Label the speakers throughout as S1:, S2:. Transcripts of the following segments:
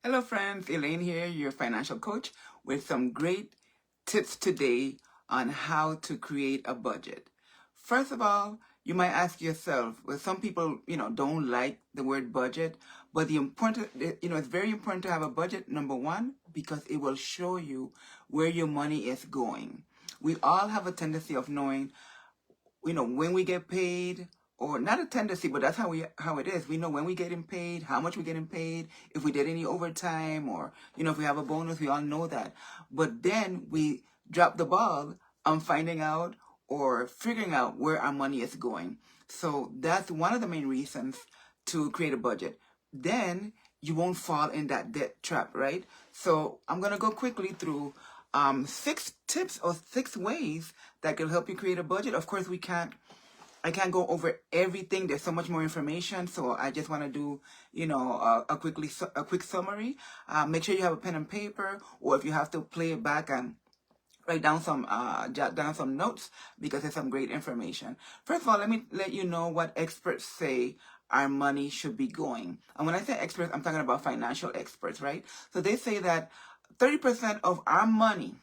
S1: Hello, friends. Elaine here, your financial coach, with some great tips today on how to create a budget. First of all, you might ask yourself, well, some people, don't like the word budget, but it's very important to have a budget, number one, because it will show you where your money is going. We all have a tendency of knowing when we get paid, or not a tendency, but that's how it is. We know when we getting paid, how much we're getting paid, if we did any overtime, or if we have a bonus. We all know that. But then we drop the ball on finding out or figuring out where our money is going. So that's one of the main reasons to create a budget. Then you won't fall in that debt trap, right? So I'm gonna go quickly through 6 tips or 6 ways that can help you create a budget. Of course, I can't go over everything. There's so much more information, so I just want to do, a quick summary. Make sure you have a pen and paper, or if you have to play it back and jot down some notes, because there's some great information. First of all, let me let you know what experts say our money should be going. And when I say experts, I'm talking about financial experts, right? So they say that 30% of our money,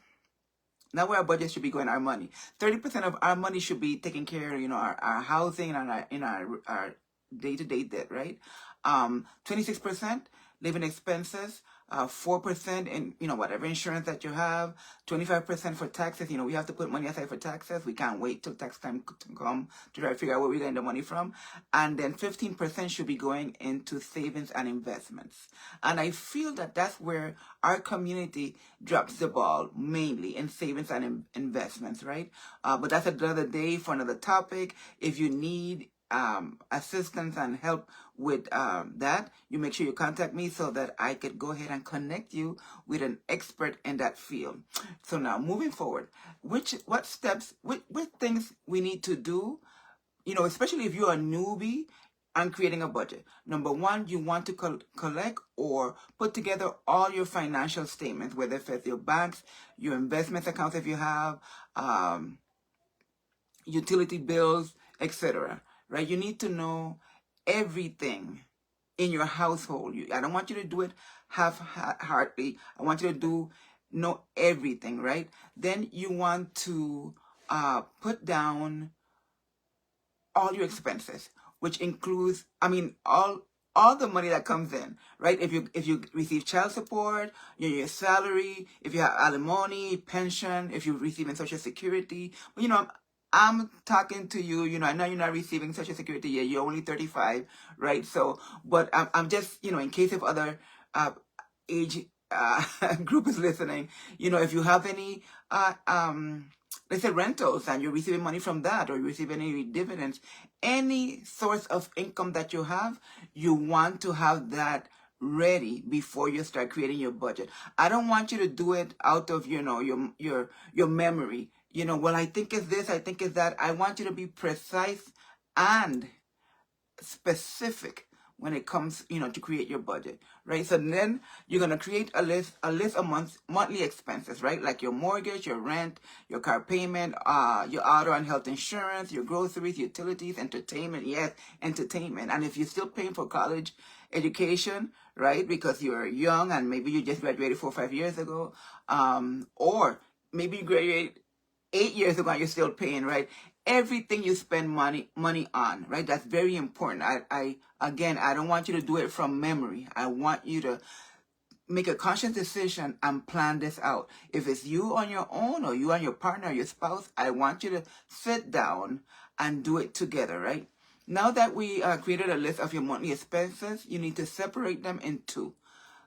S1: not where our budget should be going, our money. 30% of our money should be taking care of, our housing and our day-to-day debt, right? 26% living expenses, 4% in, whatever insurance that you have, 25% for taxes. We have to put money aside for taxes. We can't wait till tax time to come to try to figure out where we're getting the money from. And then 15% should be going into savings and investments. And I feel that that's where our community drops the ball, mainly in savings and investments, right? But that's another day for another topic. If you need assistance and help with that, you make sure you contact me so that I could go ahead and connect you with an expert in that field. So now, moving forward, what steps, what things we need to do, especially if you're a newbie and creating a budget. Number one, you want to collect or put together all your financial statements, whether it's your banks, your investments accounts if you have, utility bills, etc. Right? You need to know everything in your household. I don't want you to do it half-heartedly. I want you to know everything, right? Then you want to put down all your expenses, which includes, all the money that comes in, right? If you receive child support, your salary, if you have alimony, pension, if you're receiving Social Security. But I'm talking to you. I know you're not receiving Social Security yet. You're only 35, right? So, but I'm just, in case of other age group is listening. If you have any let's say rentals, and you're receiving money from that, or you receive any dividends, any source of income that you have, you want to have that ready before you start creating your budget. I don't want you to do it out of your memory. Well, I think it's this, I think it's that. I want you to be precise and specific when it comes, to create your budget, right? So then you're gonna create a list of monthly expenses, right? Like your mortgage, your rent, your car payment, your auto and health insurance, your groceries, utilities, entertainment. Yes, entertainment. And if you're still paying for college education, right? Because you're young and maybe you just graduated 4 or 5 years ago, or maybe you graduated 8 years ago and you're still paying, right? Everything you spend money on, right? That's very important. I again, I don't want you to do it from memory. I want you to make a conscious decision and plan this out. If it's you on your own, or you and your partner or your spouse, I want you to sit down and do it together, right? Now that we created a list of your monthly expenses, you need to separate them into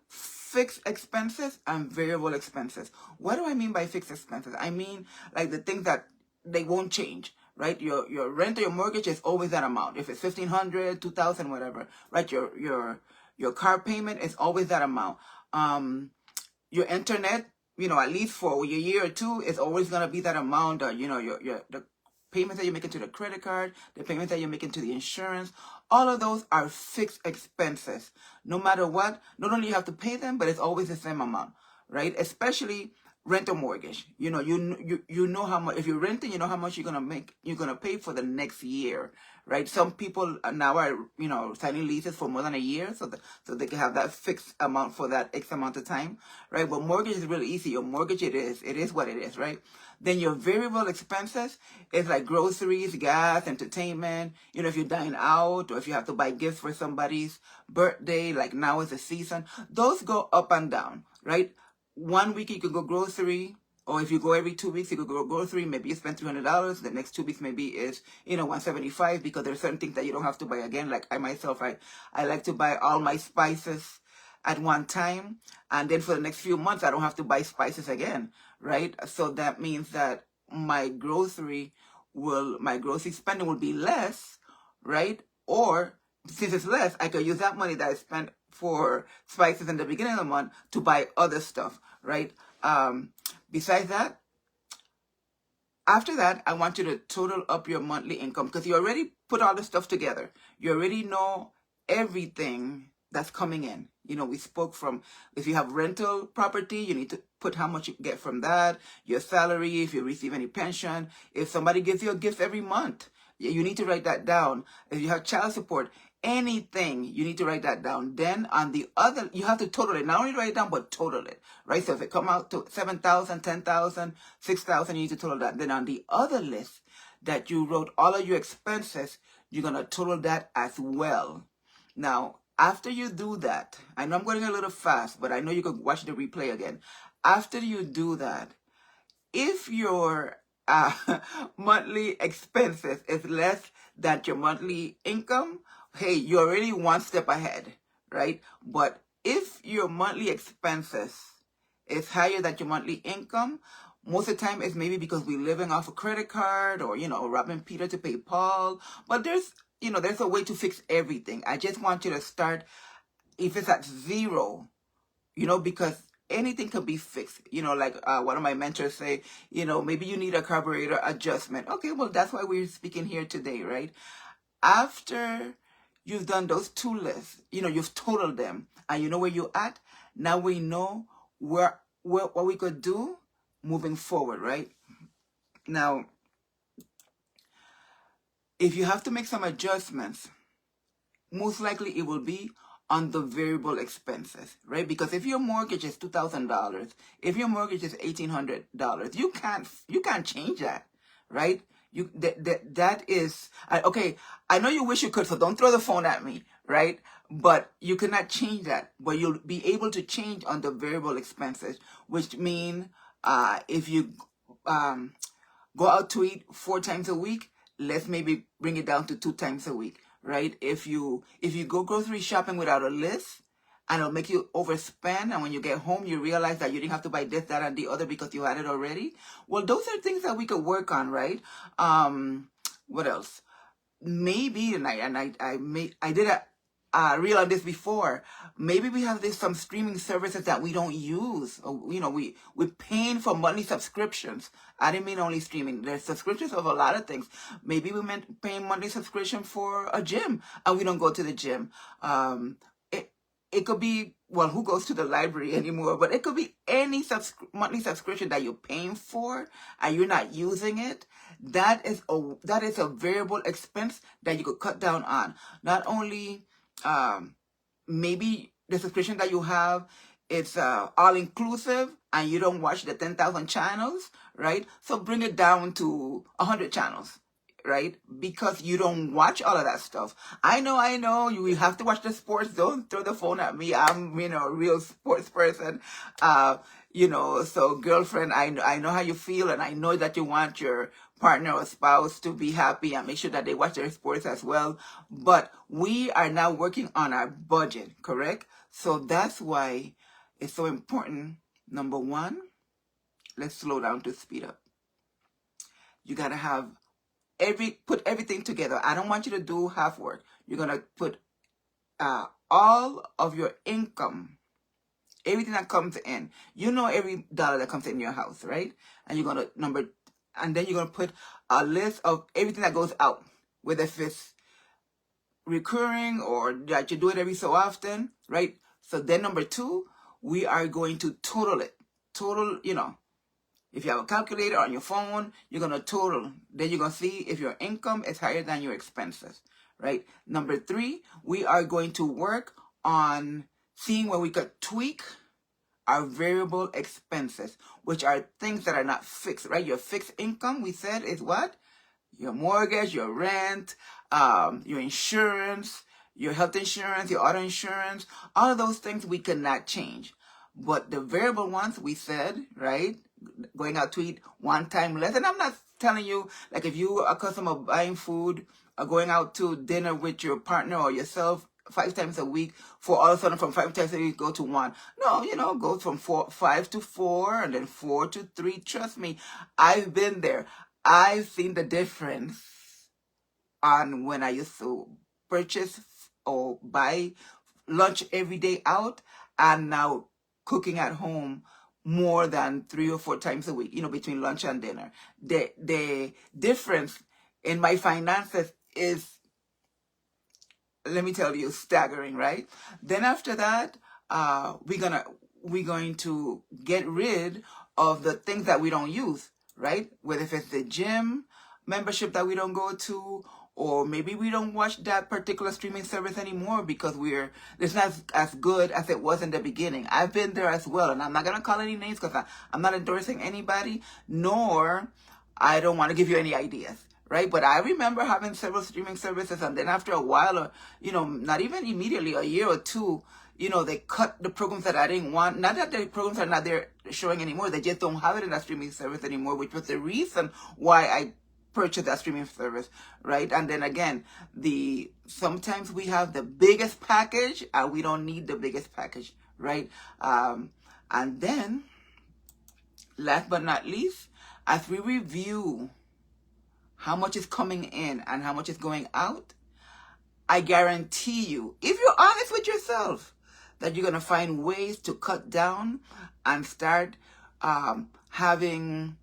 S1: fixed expenses and variable expenses. What do I mean by fixed expenses? I mean like the things that they won't change, right? Your rent or your mortgage is always that amount. If it's 1,500, 2,000, whatever, right? Your car payment is always that amount. Your internet, at least for a year or two, is always gonna be that amount. The payments that you're making to the credit card, the payments that you're making to the insurance, all of those are fixed expenses. No matter what, not only you have to pay them, but it's always the same amount, right? Especially rent a mortgage. You know how much, if you're renting, you know how much you're gonna pay for the next year, right? Some people now are signing leases for more than a year, so they can have that fixed amount for that X amount of time, right? But mortgage is really easy. Your mortgage, it is what it is, right? Then your variable expenses is like groceries, gas, entertainment. If you're dining out or if you have to buy gifts for somebody's birthday, like now is the season, those go up and down, right? 1 week you could go grocery, or if you go every 2 weeks, you could go grocery. Maybe you spend $300. The next 2 weeks maybe is $175, because there's certain things that you don't have to buy again. Like I myself, I like to buy all my spices at one time, and then for the next few months I don't have to buy spices again, right? So that means that my grocery spending will be less, right? Or since it's less, I could use that money that I spent for spices in the beginning of the month to buy other stuff, right? Besides that, after that, I want you to total up your monthly income, because you already put all the stuff together. You already know everything that's coming in. We spoke from, if you have rental property, you need to put how much you get from that, your salary, if you receive any pension, if somebody gives you a gift every month, you need to write that down. If you have child support, anything, you need to write that down. Then on the other, you have to total it. Not only write it down, but total it, right? So if it come out to 7,000, 10,000, 6,000, you need to total that. Then on the other list that you wrote all of your expenses, you're going to total that as well. Now, after you do that, I know I'm going a little fast, but I know you can watch the replay again. After you do that, if your monthly expenses is less than your monthly income, hey, you're already one step ahead, right? But if your monthly expenses is higher than your monthly income, most of the time it's maybe because we're living off a credit card, or robbing Peter to pay Paul. But there's a way to fix everything. I just want you to start, if it's at zero, because anything can be fixed. Like one of my mentors say, maybe you need a carburetor adjustment. Okay, well, that's why we're speaking here today, right? After you've done those two lists, you've totaled them, and you know where you're at. Now we know what we could do moving forward, right? Now, if you have to make some adjustments, most likely it will be on the variable expenses, right? Because if your mortgage is $2,000, if your mortgage is $1,800, you can't change that, right? That is okay. I know you wish you could, so don't throw the phone at me, right? But you cannot change that. But you'll be able to change on the variable expenses, which mean if you go out to eat 4 times a week, let's maybe bring it down to 2 times a week, right? If you go grocery shopping without a list, and it'll make you overspend, and when you get home you realize that you didn't have to buy this, that, and the other because you had it already. Well, those are things that we could work on, right? What else? Maybe, and I did a reel on this before. Maybe we have some streaming services that we don't use. We're paying for monthly subscriptions. I didn't mean only streaming. There's subscriptions of a lot of things. Maybe we meant paying monthly subscription for a gym, and we don't go to the gym. It could be, well, who goes to the library anymore? But it could be any monthly subscription that you're paying for and you're not using it. That is a variable expense that you could cut down on. Not only maybe the subscription that you have, it's all inclusive and you don't watch the 10,000 channels, right? So bring it down to 100 channels, right? Because you don't watch all of that stuff. I know you have to watch the sports. Don't throw the phone at me. I'm a real sports person. So girlfriend, I know how you feel, and I know that you want your partner or spouse to be happy and make sure that they watch their sports as well. But we are now working on our budget, correct? So that's why it's so important. Number one, let's slow down to speed up. You gotta have put everything together. I don't want you to do half work. You're gonna put all of your income, everything that comes in. Every dollar that comes in your house, right? And you're gonna then you're gonna put a list of everything that goes out, whether if it's recurring or that you do it every so often, right? So then number two, we are going to total it. Total, If you have a calculator on your phone, you're going to total. Then you're going to see if your income is higher than your expenses, right? Number 3, we are going to work on seeing where we could tweak our variable expenses, which are things that are not fixed, right? Your fixed income, we said, is what? Your mortgage, your rent, your insurance, your health insurance, your auto insurance, all of those things we cannot change. But the variable ones, we said, right? Going out to eat one time less. And I'm not telling you, like, if you are accustomed to buying food or going out to dinner with your partner or yourself 5 times a week, for all of a sudden from 5 times a week go to 1. No, go from 5 to 4 and then 4 to 3. Trust me, I've been there. I've seen the difference on when I used to purchase or buy lunch every day out, and now cooking at home more than 3 or 4 times a week, between lunch and dinner. The difference in my finances is, let me tell you, staggering, right? Then after that, we're going to get rid of the things that we don't use, right? Whether if it's the gym membership that we don't go to, or maybe we don't watch that particular streaming service anymore because it's not as good as it was in the beginning. I've been there as well, and I'm not gonna call any names because I'm not endorsing anybody, nor I don't want to give you any ideas, right? But I remember having several streaming services, and then after a while, or not even immediately, a year or two, they cut the programs that I didn't want. Not that the programs are not there showing anymore, they just don't have it in that streaming service anymore, which was the reason why I purchase that streaming service, right? And then again, sometimes we have the biggest package and we don't need the biggest package, right? And then last but not least, as we review how much is coming in and how much is going out, I guarantee you, if you're honest with yourself, that you're going to find ways to cut down and start having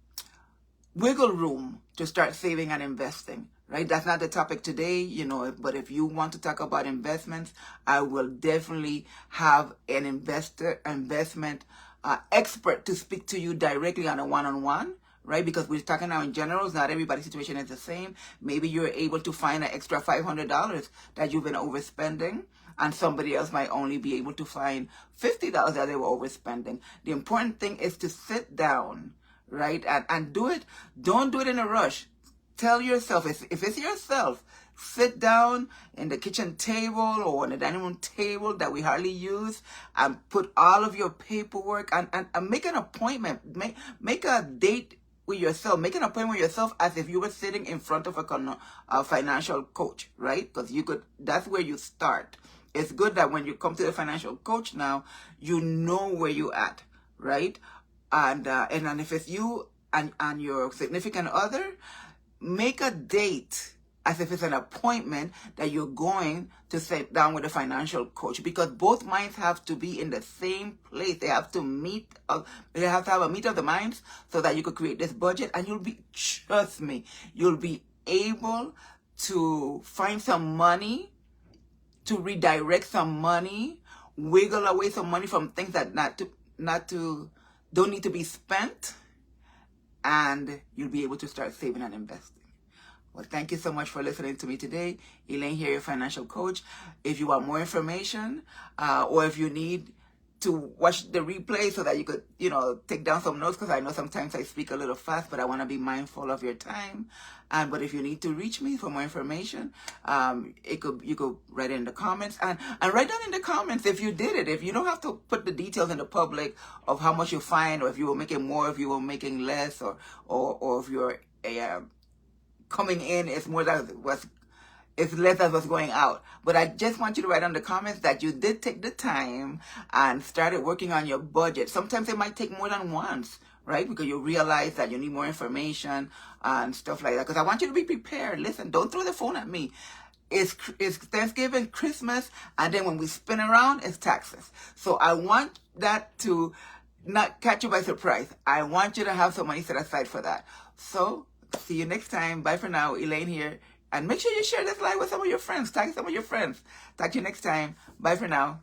S1: wiggle room to start saving and investing, right? That's not the topic today, but if you want to talk about investments, I will definitely have an investment expert to speak to you directly on a one-on-one, right? Because we're talking now in general, not everybody's situation is the same. Maybe you're able to find an extra $500 that you've been overspending, and somebody else might only be able to find $50 that they were overspending. The important thing is to sit down, right? And do it. Don't do it in a rush. Tell yourself, if it's yourself, sit down in the kitchen table or on the dining room table that we hardly use, and put all of your paperwork and make an appointment. Make a date with yourself. Make an appointment with yourself as if you were sitting in front of a financial coach, right? Because that's where you start. It's good that when you come to the financial coach now, you know where you're at, right? And if it's you and your significant other, make a date as if it's an appointment that you're going to sit down with a financial coach, because both minds have to be in the same place. They have to meet. They have to have a meet of the minds so that you could create this budget, and trust me, you'll be able to find some money, to redirect some money, wiggle away some money from things that don't need to be spent, and you'll be able to start saving and investing. Well, thank you so much for listening to me today. Elaine here, your financial coach. If you want more information, or if you need to watch the replay so that you could, take down some notes, because I know sometimes I speak a little fast, but I want to be mindful of your time. But if you need to reach me for more information, you could write it in the comments, and write down in the comments if you did it. If you don't have to put the details in the public of how much you find, or if you were making more, if you were making less, or if you're coming in is more than it's less than what's going out. But I just want you to write on the comments that you did take the time and started working on your budget. Sometimes it might take more than once, right? Because you realize that you need more information and stuff like that. Because I want you to be prepared. Listen, don't throw the phone at me. It's Thanksgiving, Christmas, and then when we spin around, it's taxes. So I want that to not catch you by surprise. I want you to have some money set aside for that. So see you next time. Bye for now. Elaine here. And make sure you share this live with some of your friends. Tag some of your friends. Talk to you next time. Bye for now.